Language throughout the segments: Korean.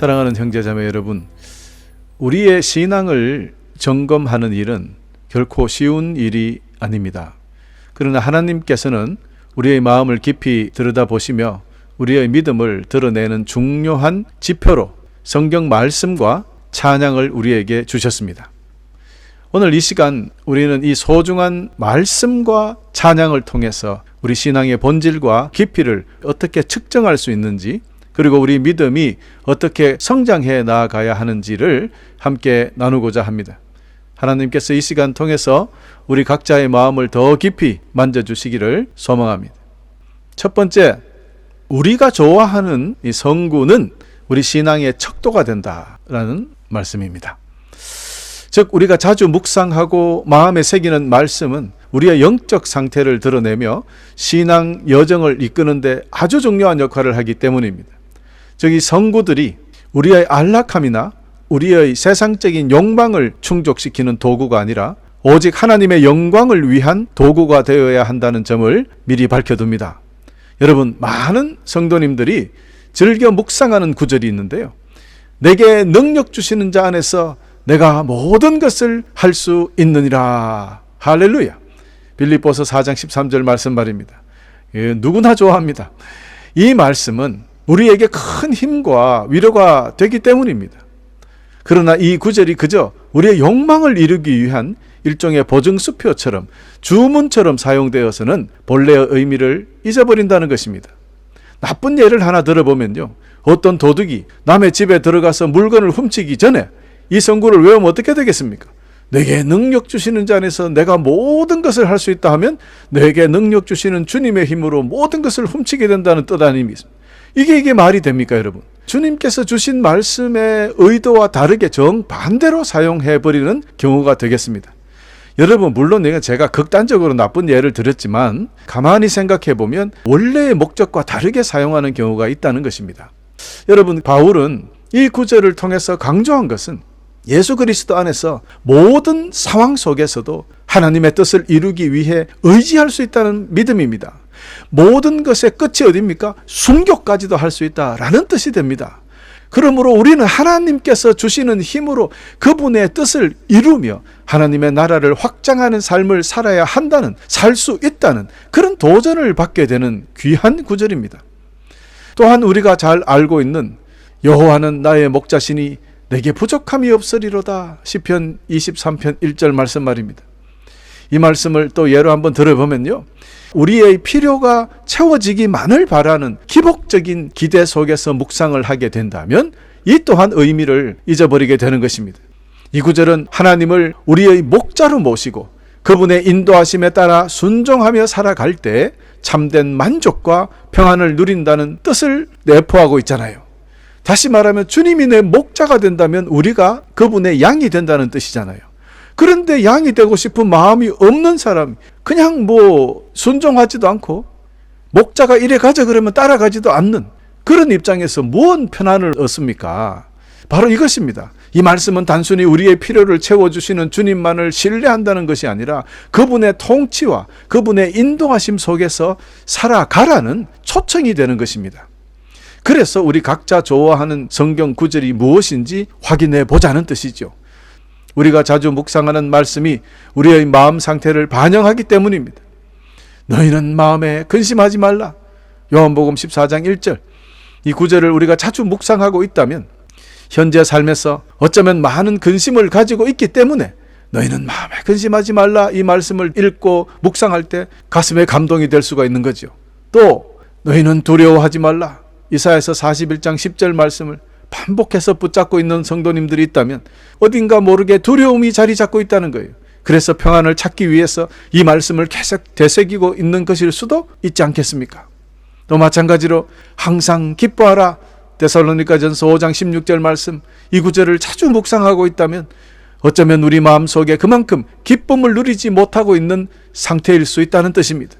사랑하는 형제자매 여러분, 우리의 신앙을 점검하는 일은 결코 쉬운 일이 아닙니다. 그러나 하나님께서는 우리의 마음을 깊이 들여다보시며 우리의 믿음을 드러내는 중요한 지표로 성경 말씀과 찬양을 우리에게 주셨습니다. 오늘 이 시간 우리는 이 소중한 말씀과 찬양을 통해서 우리 신앙의 본질과 깊이를 어떻게 측정할 수 있는지, 그리고 우리 믿음이 어떻게 성장해 나아가야 하는지를 함께 나누고자 합니다. 하나님께서 이 시간 통해서 우리 각자의 마음을 더 깊이 만져주시기를 소망합니다. 첫 번째, 우리가 좋아하는 이 성구는 우리 신앙의 척도가 된다라는 말씀입니다. 즉, 우리가 자주 묵상하고 마음에 새기는 말씀은 우리의 영적 상태를 드러내며 신앙 여정을 이끄는데 아주 중요한 역할을 하기 때문입니다. 즉, 이 성구들이 우리의 안락함이나 우리의 세상적인 욕망을 충족시키는 도구가 아니라 오직 하나님의 영광을 위한 도구가 되어야 한다는 점을 미리 밝혀둡니다. 여러분, 많은 성도님들이 즐겨 묵상하는 구절이 있는데요. 내게 능력 주시는 자 안에서 내가 모든 것을 할 수 있느니라. 할렐루야. 빌립보서 4장 13절 말씀 말입니다. 누구나 좋아합니다. 이 말씀은 우리에게 큰 힘과 위로가 되기 때문입니다. 그러나 이 구절이 그저 우리의 욕망을 이루기 위한 일종의 보증수표처럼, 주문처럼 사용되어서는 본래의 의미를 잊어버린다는 것입니다. 나쁜 예를 하나 들어보면요, 어떤 도둑이 남의 집에 들어가서 물건을 훔치기 전에 이 성구를 외우면 어떻게 되겠습니까? 내게 능력 주시는 자 안에서 내가 모든 것을 할 수 있다 하면 내게 능력 주시는 주님의 힘으로 모든 것을 훔치게 된다는 뜻 아닙니까? 이게 말이 됩니까, 여러분? 주님께서 주신 말씀의 의도와 다르게 정반대로 사용해버리는 경우가 되겠습니다. 여러분, 물론 제가 극단적으로 나쁜 예를 들었지만 가만히 생각해보면 원래의 목적과 다르게 사용하는 경우가 있다는 것입니다. 여러분, 바울은 이 구절을 통해서 강조한 것은 예수 그리스도 안에서 모든 상황 속에서도 하나님의 뜻을 이루기 위해 의지할 수 있다는 믿음입니다. 모든 것의 끝이 어디입니까? 순교까지도 할 수 있다라는 뜻이 됩니다. 그러므로 우리는 하나님께서 주시는 힘으로 그분의 뜻을 이루며 하나님의 나라를 확장하는 삶을 살아야 한다는, 살 수 있다는 그런 도전을 받게 되는 귀한 구절입니다. 또한 우리가 잘 알고 있는 여호와는 나의 목자시니 내게 부족함이 없으리로다, 시편 23편 1절 말씀 말입니다. 이 말씀을 또 예로 한번 들어보면요, 우리의 필요가 채워지기만을 바라는 기복적인 기대 속에서 묵상을 하게 된다면 이 또한 의미를 잊어버리게 되는 것입니다. 이 구절은 하나님을 우리의 목자로 모시고 그분의 인도하심에 따라 순종하며 살아갈 때 참된 만족과 평안을 누린다는 뜻을 내포하고 있잖아요. 다시 말하면 주님이 내 목자가 된다면 우리가 그분의 양이 된다는 뜻이잖아요. 그런데 양이 되고 싶은 마음이 없는 사람이 그냥 순종하지도 않고 목자가 이래 가자 그러면 따라가지도 않는 그런 입장에서 무슨 편안을 얻습니까? 바로 이것입니다. 이 말씀은 단순히 우리의 필요를 채워주시는 주님만을 신뢰한다는 것이 아니라 그분의 통치와 그분의 인도하심 속에서 살아가라는 초청이 되는 것입니다. 그래서 우리 각자 좋아하는 성경 구절이 무엇인지 확인해 보자는 뜻이죠. 우리가 자주 묵상하는 말씀이 우리의 마음 상태를 반영하기 때문입니다. 너희는 마음에 근심하지 말라. 요한복음 14장 1절. 이 구절을 우리가 자주 묵상하고 있다면 현재 삶에서 어쩌면 많은 근심을 가지고 있기 때문에 너희는 마음에 근심하지 말라, 이 말씀을 읽고 묵상할 때 가슴에 감동이 될 수가 있는 거죠. 또 너희는 두려워하지 말라, 이사야서 41장 10절 말씀을 반복해서 붙잡고 있는 성도님들이 있다면 어딘가 모르게 두려움이 자리 잡고 있다는 거예요. 그래서 평안을 찾기 위해서 이 말씀을 계속 되새기고 있는 것일 수도 있지 않겠습니까? 또 마찬가지로 항상 기뻐하라, 데살로니가전서 5장 16절 말씀, 이 구절을 자주 묵상하고 있다면 어쩌면 우리 마음속에 그만큼 기쁨을 누리지 못하고 있는 상태일 수 있다는 뜻입니다.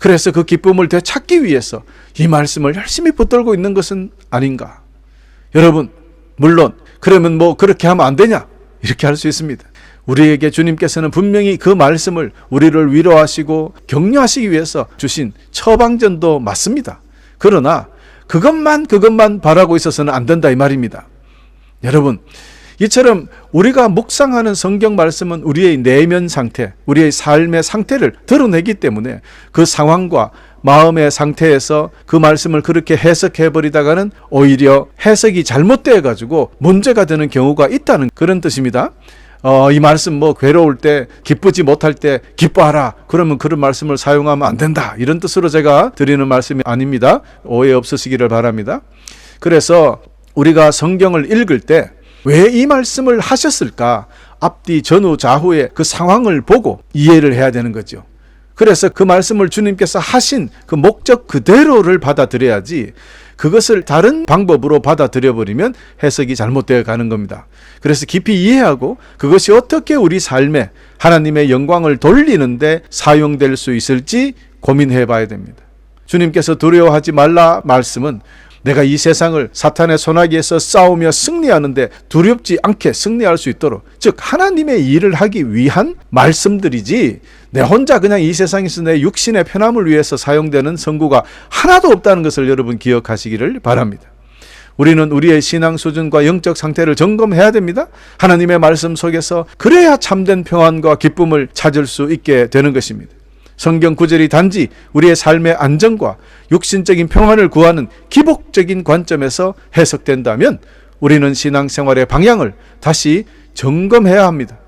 그래서 그 기쁨을 되찾기 위해서 이 말씀을 열심히 붙들고 있는 것은 아닌가? 여러분, 물론 그러면 그렇게 하면 안 되냐? 이렇게 할 수 있습니다. 우리에게 주님께서는 분명히 그 말씀을 우리를 위로하시고 격려하시기 위해서 주신 처방전도 맞습니다. 그러나 그것만 바라고 있어서는 안 된다 이 말입니다. 여러분, 이처럼 우리가 묵상하는 성경 말씀은 우리의 내면 상태, 우리의 삶의 상태를 드러내기 때문에 그 상황과 마음의 상태에서 그 말씀을 그렇게 해석해 버리다가는 오히려 해석이 잘못되어 가지고 문제가 되는 경우가 있다는 그런 뜻입니다. 이 말씀 괴로울 때, 기쁘지 못할 때 기뻐하라. 그러면 그런 말씀을 사용하면 안 된다. 이런 뜻으로 제가 드리는 말씀이 아닙니다. 오해 없으시기를 바랍니다. 그래서 우리가 성경을 읽을 때 왜 이 말씀을 하셨을까? 앞뒤 전후 좌우의 그 상황을 보고 이해를 해야 되는 거죠. 그래서 그 말씀을 주님께서 하신 그 목적 그대로를 받아들여야지, 그것을 다른 방법으로 받아들여버리면 해석이 잘못되어 가는 겁니다. 그래서 깊이 이해하고 그것이 어떻게 우리 삶에 하나님의 영광을 돌리는데 사용될 수 있을지 고민해 봐야 됩니다. 주님께서 두려워하지 말라 말씀은 내가 이 세상을 사탄의 손아귀에서 싸우며 승리하는데 두렵지 않게 승리할 수 있도록, 즉 하나님의 일을 하기 위한 말씀들이지 내 혼자 그냥 이 세상에서 내 육신의 편함을 위해서 사용되는 성구가 하나도 없다는 것을 여러분 기억하시기를 바랍니다. 우리는 우리의 신앙 수준과 영적 상태를 점검해야 됩니다. 하나님의 말씀 속에서 그래야 참된 평안과 기쁨을 찾을 수 있게 되는 것입니다. 성경 구절이 단지 우리의 삶의 안정과 육신적인 평안을 구하는 기복적인 관점에서 해석된다면 우리는 신앙생활의 방향을 다시 점검해야 합니다.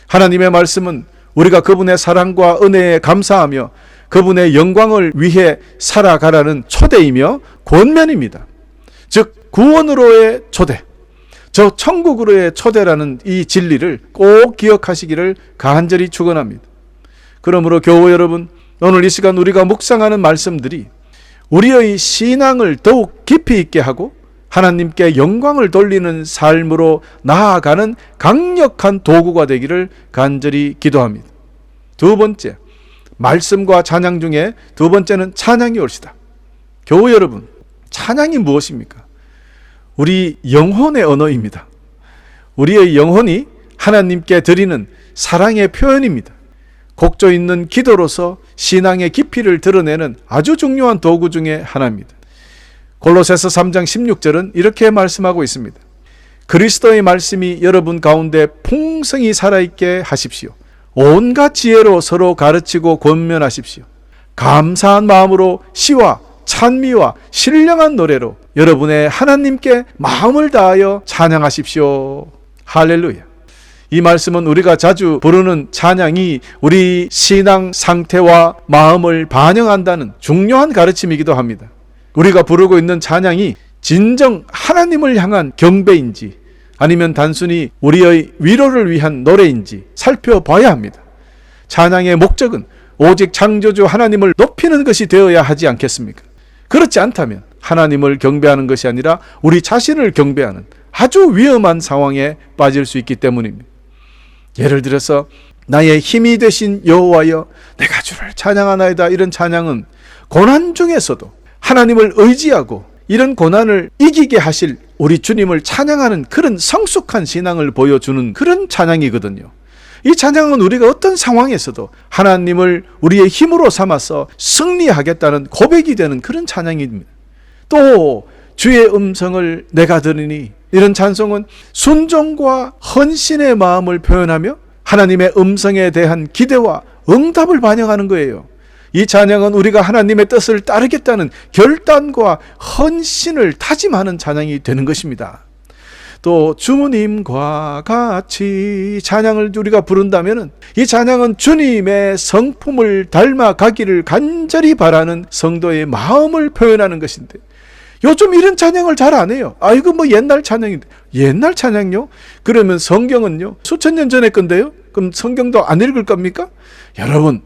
하나님의 말씀은 우리가 그분의 사랑과 은혜에 감사하며 그분의 영광을 위해 살아가라는 초대이며 권면입니다. 즉 구원으로의 초대, 저 천국으로의 초대라는 이 진리를 꼭 기억하시기를 간절히 축원합니다. 그러므로 교우 여러분, 오늘 이 시간 우리가 묵상하는 말씀들이 우리의 신앙을 더욱 깊이 있게 하고 하나님께 영광을 돌리는 삶으로 나아가는 강력한 도구가 되기를 간절히 기도합니다. 두 번째, 말씀과 찬양 중에 두 번째는 찬양이 옳시다. 교우 여러분, 찬양이 무엇입니까? 우리 영혼의 언어입니다. 우리의 영혼이 하나님께 드리는 사랑의 표현입니다. 곡조 있는 기도로서 신앙의 깊이를 드러내는 아주 중요한 도구 중에 하나입니다. 골로새서 3장 16절은 이렇게 말씀하고 있습니다. 그리스도의 말씀이 여러분 가운데 풍성히 살아있게 하십시오. 온갖 지혜로 서로 가르치고 권면하십시오. 감사한 마음으로 시와 찬미와 신령한 노래로 여러분의 하나님께 마음을 다하여 찬양하십시오. 할렐루야. 이 말씀은 우리가 자주 부르는 찬양이 우리 신앙 상태와 마음을 반영한다는 중요한 가르침이기도 합니다. 우리가 부르고 있는 찬양이 진정 하나님을 향한 경배인지 아니면 단순히 우리의 위로를 위한 노래인지 살펴봐야 합니다. 찬양의 목적은 오직 창조주 하나님을 높이는 것이 되어야 하지 않겠습니까? 그렇지 않다면 하나님을 경배하는 것이 아니라 우리 자신을 경배하는 아주 위험한 상황에 빠질 수 있기 때문입니다. 예를 들어서 나의 힘이 되신 여호와여 내가 주를 찬양하나이다, 이런 찬양은 고난 중에서도 하나님을 의지하고 이런 고난을 이기게 하실 우리 주님을 찬양하는 그런 성숙한 신앙을 보여주는 그런 찬양이거든요. 이 찬양은 우리가 어떤 상황에서도 하나님을 우리의 힘으로 삼아서 승리하겠다는 고백이 되는 그런 찬양입니다. 또 주의 음성을 내가 들으니, 이런 찬송은 순종과 헌신의 마음을 표현하며 하나님의 음성에 대한 기대와 응답을 반영하는 거예요. 이 찬양은 우리가 하나님의 뜻을 따르겠다는 결단과 헌신을 다짐하는 찬양이 되는 것입니다. 또 주님과 같이 찬양을 우리가 부른다면 이 찬양은 주님의 성품을 닮아가기를 간절히 바라는 성도의 마음을 표현하는 것인데, 요즘 이런 찬양을 잘 안 해요. 이거 옛날 찬양인데. 옛날 찬양요? 그러면 성경은요? 수천 년 전에 건데요? 그럼 성경도 안 읽을 겁니까? 여러분,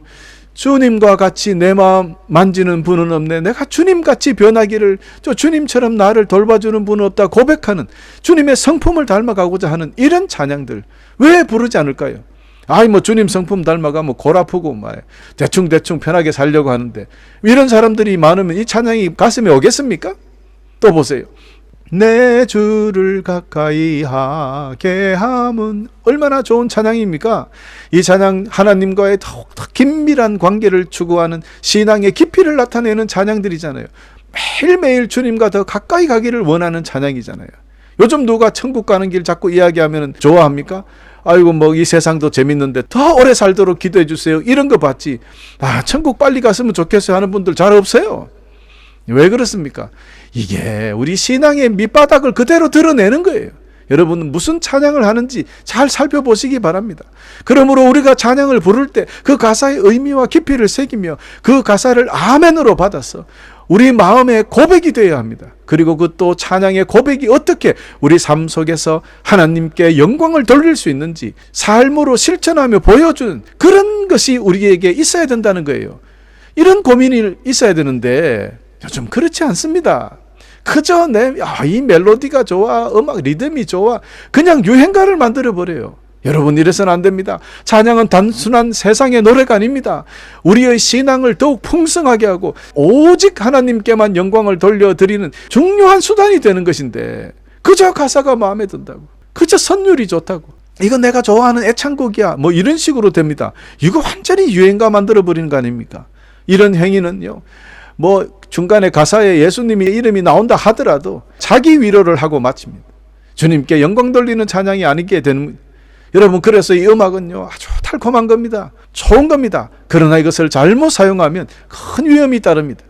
주님과 같이 내 마음 만지는 분은 없네. 내가 주님같이 변하기를, 주님처럼 나를 돌봐주는 분은 없다 고백하는 주님의 성품을 닮아가고자 하는 이런 찬양들 왜 부르지 않을까요? 주님 성품 닮아가 골 아프고 대충 편하게 살려고 하는데, 이런 사람들이 많으면 이 찬양이 가슴에 오겠습니까? 또 보세요. 내 주를 가까이 하게 함은 얼마나 좋은 찬양입니까? 이 찬양 하나님과의 더욱 긴밀한 관계를 추구하는 신앙의 깊이를 나타내는 찬양들이잖아요. 매일매일 주님과 더 가까이 가기를 원하는 찬양이잖아요. 요즘 누가 천국 가는 길 자꾸 이야기하면 좋아합니까? 아이고 뭐 이 세상도 재밌는데 더 오래 살도록 기도해 주세요. 이런 거 봤지. 천국 빨리 갔으면 좋겠어요 하는 분들 잘 없어요. 왜 그렇습니까? 이게 우리 신앙의 밑바닥을 그대로 드러내는 거예요. 여러분 무슨 찬양을 하는지 잘 살펴보시기 바랍니다. 그러므로 우리가 찬양을 부를 때 그 가사의 의미와 깊이를 새기며 그 가사를 아멘으로 받아서 우리 마음의 고백이 되어야 합니다. 그리고 그 또 찬양의 고백이 어떻게 우리 삶 속에서 하나님께 영광을 돌릴 수 있는지 삶으로 실천하며 보여주는 그런 것이 우리에게 있어야 된다는 거예요. 이런 고민이 있어야 되는데 요즘 그렇지 않습니다. 그저 이 멜로디가 좋아, 음악 리듬이 좋아, 그냥 유행가를 만들어버려요. 여러분 이래서는 안 됩니다. 찬양은 단순한 세상의 노래가 아닙니다. 우리의 신앙을 더욱 풍성하게 하고 오직 하나님께만 영광을 돌려드리는 중요한 수단이 되는 것인데 그저 가사가 마음에 든다고, 그저 선율이 좋다고, 이건 내가 좋아하는 애창곡이야 뭐 이런 식으로 됩니다. 이거 완전히 유행가 만들어버리는 거 아닙니까? 이런 행위는요, 뭐 중간에 가사에 예수님의 이름이 나온다 하더라도 자기 위로를 하고 마칩니다. 주님께 영광 돌리는 찬양이 아니게 되는. 여러분 그래서 이 음악은요 아주 달콤한 겁니다. 좋은 겁니다. 그러나 이것을 잘못 사용하면 큰 위험이 따릅니다.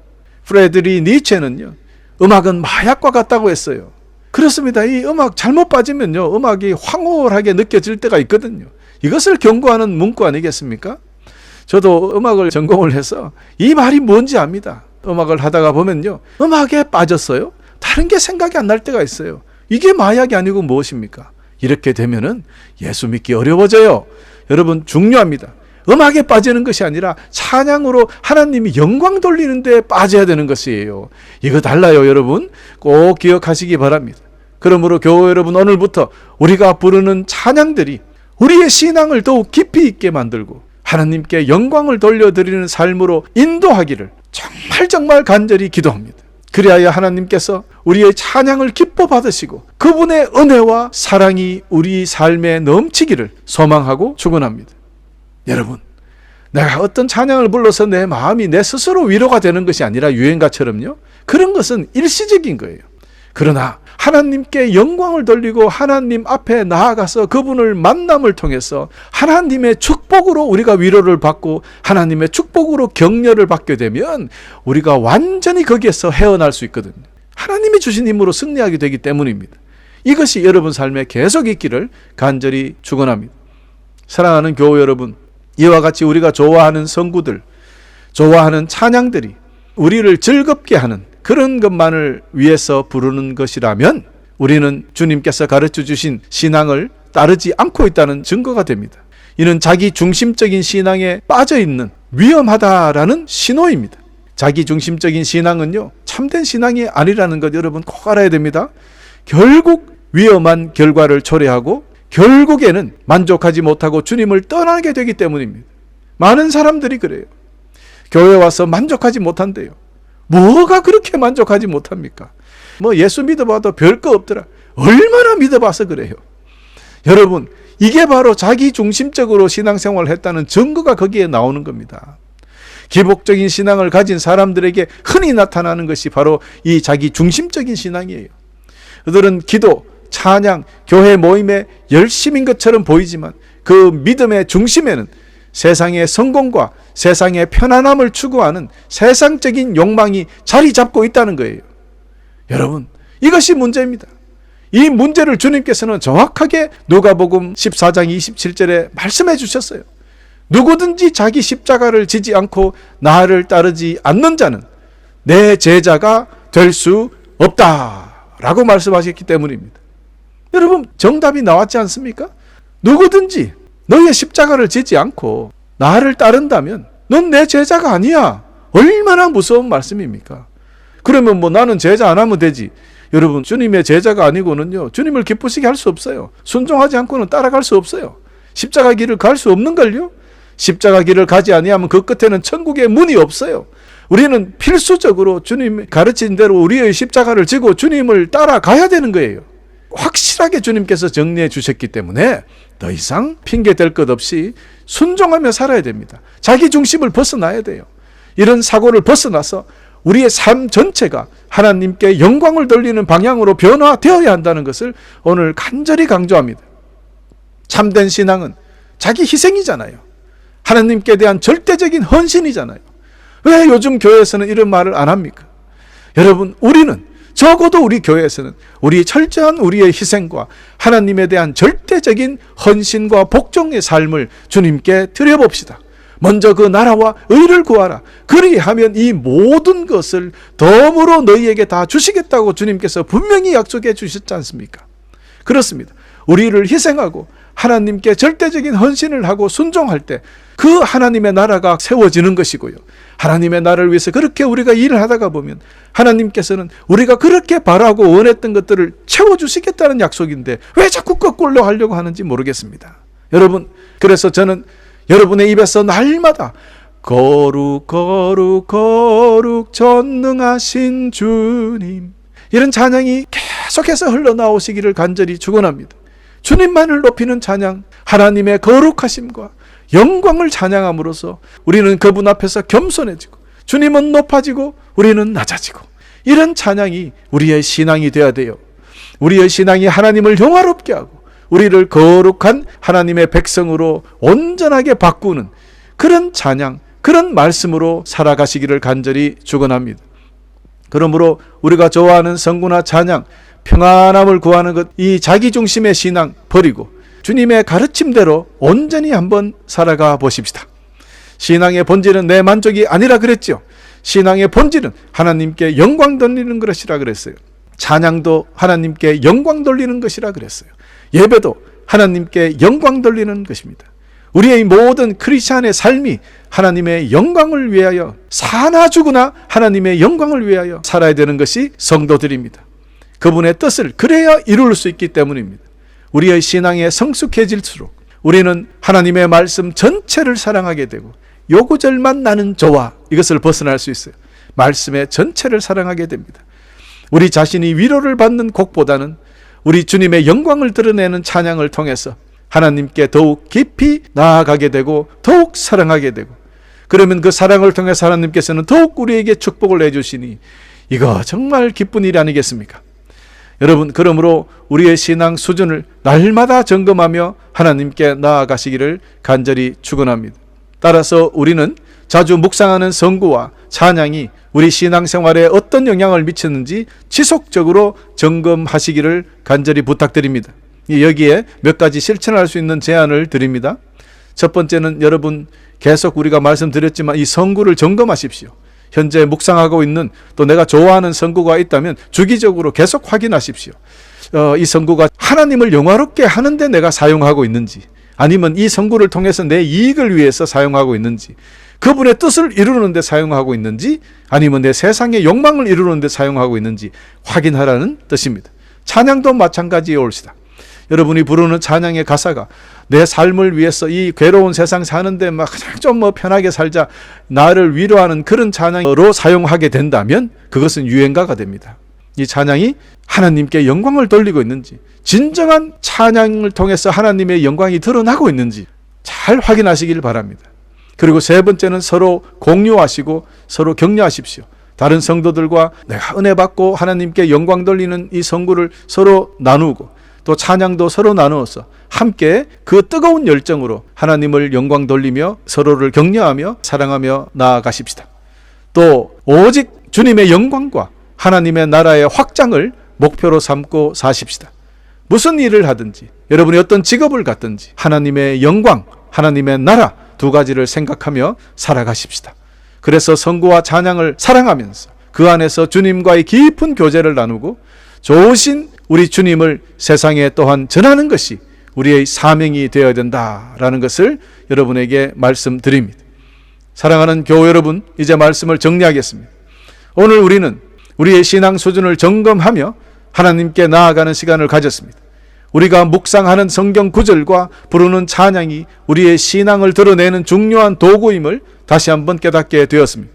프레드리 니체는요 음악은 마약과 같다고 했어요. 그렇습니다. 이 음악 잘못 빠지면요 음악이 황홀하게 느껴질 때가 있거든요. 이것을 경고하는 문구 아니겠습니까? 저도 음악을 전공을 해서 이 말이 뭔지 압니다. 음악을 하다가 보면요 음악에 빠졌어요. 다른 게 생각이 안 날 때가 있어요. 이게 마약이 아니고 무엇입니까? 이렇게 되면은 예수 믿기 어려워져요. 여러분 중요합니다. 음악에 빠지는 것이 아니라 찬양으로 하나님이 영광 돌리는 데 빠져야 되는 것이에요. 이거 달라요. 여러분 꼭 기억하시기 바랍니다. 그러므로 교회 여러분 오늘부터 우리가 부르는 찬양들이 우리의 신앙을 더욱 깊이 있게 만들고 하나님께 영광을 돌려드리는 삶으로 인도하기를 정말 간절히 기도합니다. 그리하여 하나님께서 우리의 찬양을 기뻐 받으시고 그분의 은혜와 사랑이 우리 삶에 넘치기를 소망하고 축원합니다. 여러분, 내가 어떤 찬양을 불러서 내 마음이 내 스스로 위로가 되는 것이 아니라 유행가처럼요, 그런 것은 일시적인 거예요. 그러나 하나님께 영광을 돌리고 하나님 앞에 나아가서 그분을 만남을 통해서 하나님의 축복으로 우리가 위로를 받고 하나님의 축복으로 격려를 받게 되면 우리가 완전히 거기에서 헤어날 수 있거든요. 하나님이 주신 힘으로 승리하게 되기 때문입니다. 이것이 여러분 삶에 계속 있기를 간절히 축원합니다. 사랑하는 교회 여러분, 이와 같이 우리가 좋아하는 성구들, 좋아하는 찬양들이 우리를 즐겁게 하는 그런 것만을 위해서 부르는 것이라면 우리는 주님께서 가르쳐 주신 신앙을 따르지 않고 있다는 증거가 됩니다. 이는 자기 중심적인 신앙에 빠져 있는 위험하다라는 신호입니다. 자기 중심적인 신앙은요 참된 신앙이 아니라는 것 여러분 꼭 알아야 됩니다. 결국 위험한 결과를 초래하고 결국에는 만족하지 못하고 주님을 떠나게 되기 때문입니다. 많은 사람들이 그래요. 교회 와서 만족하지 못한대요. 뭐가 그렇게 만족하지 못합니까? 뭐 예수 믿어봐도 별거 없더라. 얼마나 믿어봐서 그래요. 여러분, 이게 바로 자기 중심적으로 신앙생활을 했다는 증거가 거기에 나오는 겁니다. 기복적인 신앙을 가진 사람들에게 흔히 나타나는 것이 바로 이 자기 중심적인 신앙이에요. 그들은 기도, 찬양, 교회 모임에 열심인 것처럼 보이지만 그 믿음의 중심에는 세상의 성공과 세상의 편안함을 추구하는 세상적인 욕망이 자리 잡고 있다는 거예요. 여러분, 이것이 문제입니다. 이 문제를 주님께서는 정확하게 누가복음 14장 27절에 말씀해 주셨어요. 누구든지 자기 십자가를 지지 않고 나를 따르지 않는 자는 내 제자가 될 수 없다라고 말씀하셨기 때문입니다. 여러분, 정답이 나왔지 않습니까? 누구든지 너의 십자가를 지지 않고 나를 따른다면 넌 내 제자가 아니야. 얼마나 무서운 말씀입니까? 그러면 뭐 나는 제자 안 하면 되지. 여러분, 주님의 제자가 아니고는요 주님을 기쁘시게 할 수 없어요. 순종하지 않고는 따라갈 수 없어요. 십자가 길을 갈 수 없는 걸요. 십자가 길을 가지 아니하면 그 끝에는 천국의 문이 없어요. 우리는 필수적으로 주님 가르친 대로 우리의 십자가를 지고 주님을 따라가야 되는 거예요. 확실하게 주님께서 정리해 주셨기 때문에 더 이상 핑계 댈 것 없이 순종하며 살아야 됩니다. 자기 중심을 벗어나야 돼요. 이런 사고를 벗어나서 우리의 삶 전체가 하나님께 영광을 돌리는 방향으로 변화되어야 한다는 것을 오늘 간절히 강조합니다. 참된 신앙은 자기 희생이잖아요. 하나님께 대한 절대적인 헌신이잖아요. 왜 요즘 교회에서는 이런 말을 안 합니까? 여러분, 우리는 적어도 우리 교회에서는 우리 철저한 우리의 희생과 하나님에 대한 절대적인 헌신과 복종의 삶을 주님께 드려봅시다. 먼저 그 나라와 의를 구하라. 그리하면 이 모든 것을 덤으로 너희에게 다 주시겠다고 주님께서 분명히 약속해 주셨지 않습니까? 그렇습니다. 우리를 희생하고 하나님께 절대적인 헌신을 하고 순종할 때 그 하나님의 나라가 세워지는 것이고요. 하나님의 나라를 위해서 그렇게 우리가 일을 하다가 보면 하나님께서는 우리가 그렇게 바라고 원했던 것들을 채워주시겠다는 약속인데 왜 자꾸 거꾸로 하려고 하는지 모르겠습니다. 여러분, 그래서 저는 여러분의 입에서 날마다 거룩 거룩 거룩 전능하신 주님, 이런 찬양이 계속해서 흘러나오시기를 간절히 축원합니다. 주님만을 높이는 찬양, 하나님의 거룩하심과 영광을 찬양함으로써 우리는 그분 앞에서 겸손해지고 주님은 높아지고 우리는 낮아지고, 이런 찬양이 우리의 신앙이 되어야 돼요. 우리의 신앙이 하나님을 영화롭게 하고 우리를 거룩한 하나님의 백성으로 온전하게 바꾸는 그런 찬양, 그런 말씀으로 살아가시기를 간절히 축원합니다. 그러므로 우리가 좋아하는 성구나 찬양, 평안함을 구하는 것, 이 자기중심의 신앙 버리고 주님의 가르침대로 온전히 한번 살아가 보십시다. 신앙의 본질은 내 만족이 아니라 그랬죠. 신앙의 본질은 하나님께 영광 돌리는 것이라 그랬어요. 찬양도 하나님께 영광 돌리는 것이라 그랬어요. 예배도 하나님께 영광 돌리는 것입니다. 우리의 모든 크리스찬의 삶이 하나님의 영광을 위하여, 사나 죽으나 하나님의 영광을 위하여 살아야 되는 것이 성도들입니다. 그분의 뜻을 그래야 이룰 수 있기 때문입니다. 우리의 신앙에 성숙해질수록 우리는 하나님의 말씀 전체를 사랑하게 되고 요 구절만 나는 좋아, 이것을 벗어날 수 있어요. 말씀의 전체를 사랑하게 됩니다. 우리 자신이 위로를 받는 곡보다는 우리 주님의 영광을 드러내는 찬양을 통해서 하나님께 더욱 깊이 나아가게 되고 더욱 사랑하게 되고, 그러면 그 사랑을 통해서 하나님께서는 더욱 우리에게 축복을 해주시니 이거 정말 기쁜 일 아니겠습니까? 여러분, 그러므로 우리의 신앙 수준을 날마다 점검하며 하나님께 나아가시기를 간절히 축원합니다. 따라서 우리는 자주 묵상하는 성구와 찬양이 우리 신앙생활에 어떤 영향을 미쳤는지 지속적으로 점검하시기를 간절히 부탁드립니다. 여기에 몇 가지 실천할 수 있는 제안을 드립니다. 첫 번째는 여러분, 계속 우리가 말씀드렸지만 이 성구를 점검하십시오. 현재 묵상하고 있는, 또 내가 좋아하는 성구가 있다면 주기적으로 계속 확인하십시오. 이 성구가 하나님을 영화롭게 하는데 내가 사용하고 있는지, 아니면 이 성구를 통해서 내 이익을 위해서 사용하고 있는지, 그분의 뜻을 이루는 데 사용하고 있는지, 아니면 내 세상의 욕망을 이루는 데 사용하고 있는지 확인하라는 뜻입니다. 찬양도 마찬가지에 옳시다. 여러분이 부르는 찬양의 가사가 내 삶을 위해서 이 괴로운 세상 사는데 막 좀 편하게 살자, 나를 위로하는 그런 찬양으로 사용하게 된다면 그것은 유행가가 됩니다. 이 찬양이 하나님께 영광을 돌리고 있는지, 진정한 찬양을 통해서 하나님의 영광이 드러나고 있는지 잘 확인하시길 바랍니다. 그리고 세 번째는 서로 공유하시고 서로 격려하십시오. 다른 성도들과 내가 은혜 받고 하나님께 영광 돌리는 이 성구를 서로 나누고, 또 찬양도 서로 나누어서 함께 그 뜨거운 열정으로 하나님을 영광 돌리며 서로를 격려하며 사랑하며 나아가십시다. 또 오직 주님의 영광과 하나님의 나라의 확장을 목표로 삼고 사십시다. 무슨 일을 하든지, 여러분이 어떤 직업을 갖든지 하나님의 영광, 하나님의 나라 두 가지를 생각하며 살아가십시다. 그래서 성구와 찬양을 사랑하면서 그 안에서 주님과의 깊은 교제를 나누고 좋으신 우리 주님을 세상에 또한 전하는 것이 우리의 사명이 되어야 된다라는 것을 여러분에게 말씀드립니다. 사랑하는 교회 여러분, 이제 말씀을 정리하겠습니다. 오늘 우리는 우리의 신앙 수준을 점검하며 하나님께 나아가는 시간을 가졌습니다. 우리가 묵상하는 성경 구절과 부르는 찬양이 우리의 신앙을 드러내는 중요한 도구임을 다시 한번 깨닫게 되었습니다.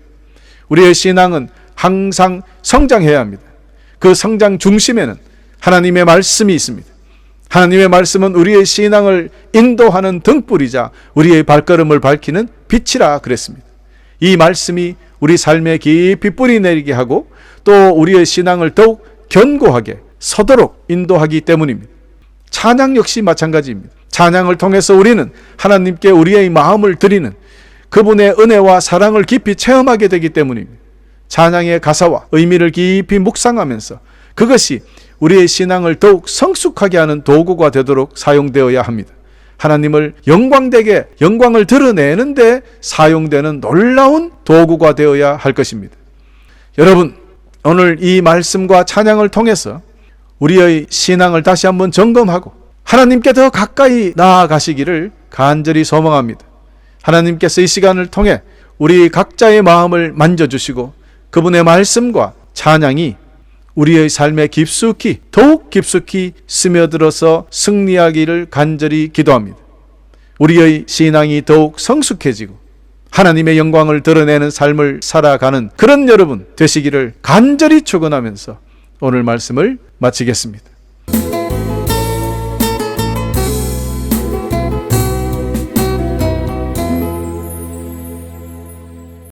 우리의 신앙은 항상 성장해야 합니다. 그 성장 중심에는 하나님의 말씀이 있습니다. 하나님의 말씀은 우리의 신앙을 인도하는 등불이자 우리의 발걸음을 밝히는 빛이라 그랬습니다. 이 말씀이 우리 삶에 깊이 뿌리 내리게 하고 또 우리의 신앙을 더욱 견고하게 서도록 인도하기 때문입니다. 찬양 역시 마찬가지입니다. 찬양을 통해서 우리는 하나님께 우리의 마음을 드리는 그분의 은혜와 사랑을 깊이 체험하게 되기 때문입니다. 찬양의 가사와 의미를 깊이 묵상하면서 그것이 우리의 신앙을 더욱 성숙하게 하는 도구가 되도록 사용되어야 합니다. 하나님을 영광되게 영광을 드러내는데 사용되는 놀라운 도구가 되어야 할 것입니다. 여러분, 오늘 이 말씀과 찬양을 통해서 우리의 신앙을 다시 한번 점검하고 하나님께 더 가까이 나아가시기를 간절히 소망합니다. 하나님께서 이 시간을 통해 우리 각자의 마음을 만져주시고 그분의 말씀과 찬양이 우리의 삶에 깊숙이 더욱 깊숙이 스며들어서 승리하기를 간절히 기도합니다. 우리의 신앙이 더욱 성숙해지고 하나님의 영광을 드러내는 삶을 살아가는 그런 여러분 되시기를 간절히 축원하면서 오늘 말씀을 마치겠습니다.